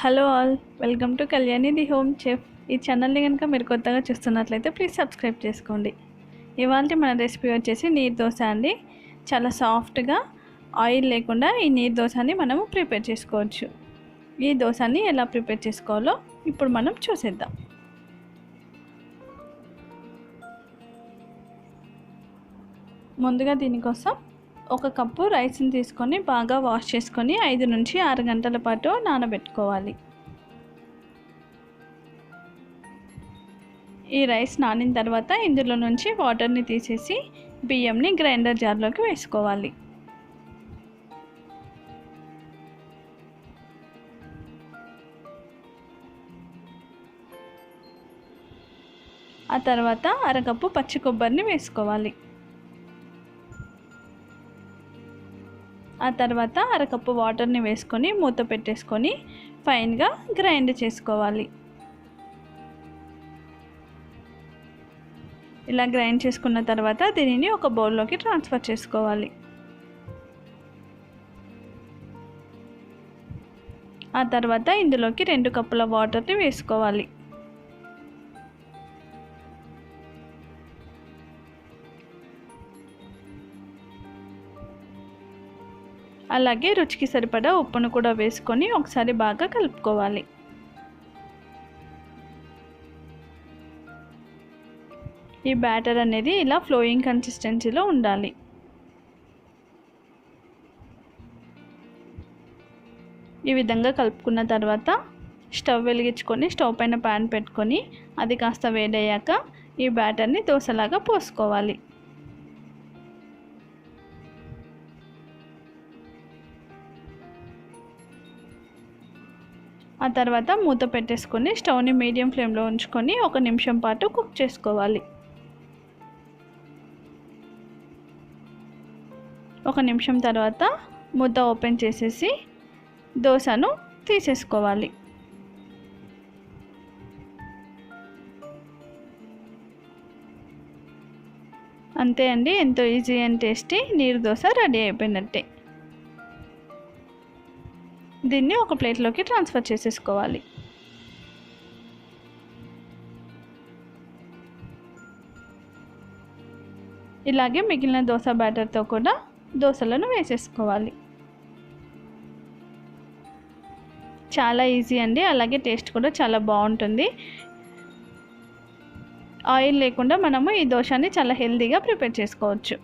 Hello all, welcome to Kalyani the home chef. ఈ ఛానల్ని కనుక మీరు కొత్తగా చూస్తున్నట్లయితే ప్లీజ్ సబ్స్క్రైబ్ చేసుకోండి. ఇవాళ మన రెసిపీ వచ్చేసి నీరు దోశ అండి. చాలా సాఫ్ట్గా ఆయిల్ లేకుండా ఈ నీరు దోశని మనము ప్రిపేర్ చేసుకోవచ్చు. ఈ దోశని ఎలా ప్రిపేర్ చేసుకోవాలో ఇప్పుడు మనం చూసేద్దాం. ముందుగా దీనికోసం ఒక కప్పు రైస్ని తీసుకొని బాగా వాష్ చేసుకొని 5 నుంచి 6 గంటల పాటు నానబెట్టుకోవాలి. ఈ రైస్ నానిన తర్వాత ఇందులో నుంచి వాటర్ని తీసేసి బియ్యంని గ్రైండర్ జార్లోకి వేసుకోవాలి. ఆ తర్వాత అరకప్పు పచ్చి కొబ్బరిని వేసుకోవాలి. ఆ తర్వాత అరకప్పు వాటర్ని వేసుకొని మూత పెట్టేసుకొని ఫైన్గా గ్రైండ్ చేసుకోవాలి. ఇలా గ్రైండ్ చేసుకున్న తర్వాత దీనిని ఒక బౌల్లోకి ట్రాన్స్ఫర్ చేసుకోవాలి. ఆ తర్వాత ఇందులోకి 2 కప్పుల వాటర్ని వేసుకోవాలి. అలాగే రుచికి సరిపడా ఉప్పును కూడా వేసుకొని ఒకసారి బాగా కలుపుకోవాలి. ఈ బ్యాటర్ అనేది ఇలా ఫ్లోయింగ్ కన్సిస్టెన్సీలో ఉండాలి. ఈ విధంగా కలుపుకున్న తర్వాత స్టవ్ వెలిగించుకొని స్టవ్ పైన ప్యాన్ పెట్టుకొని అది కాస్త వేడయ్యాక ఈ బ్యాటర్ని దోశలాగా పోసుకోవాలి. ఆ తర్వాత మూత పెట్టేసుకొని స్టవ్ని మీడియం ఫ్లేమ్లో ఉంచుకొని 1 నిమిషం పాటు కుక్ చేసుకోవాలి. 1 నిమిషం తర్వాత మూత ఓపెన్ చేసేసి దోశను తీసేసుకోవాలి. అంతే అండి, ఎంతో ఈజీ అండ్ టేస్టీ నీరు దోశ రెడీ అయిపోయినట్టే. దీన్ని ఒక ప్లేట్లోకి ట్రాన్స్ఫర్ చేసేసుకోవాలి. ఇలాగే మిగిలిన దోశ బ్యాటర్తో కూడా దోశలను వేసేసుకోవాలి. చాలా ఈజీ అండి, అలాగే టేస్ట్ కూడా చాలా బాగుంటుంది. ఆయిల్ లేకుండా మనము ఈ దోశని చాలా హెల్తీగా ప్రిపేర్ చేసుకోవచ్చు.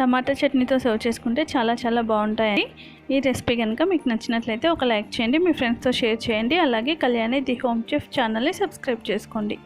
టమాటా చట్నీతో సర్వ్ చేసుకుంటే చాలా బాగుంటాయి. ఈ రెసిపీ కనుక మీకు నచ్చినట్లయితే ఒక లైక్ చేయండి, మీ ఫ్రెండ్స్తో షేర్ చేయండి. అలాగే కళ్యాణి ది హోమ్ చెఫ్ ఛానల్ని సబ్స్క్రైబ్ చేసుకోండి.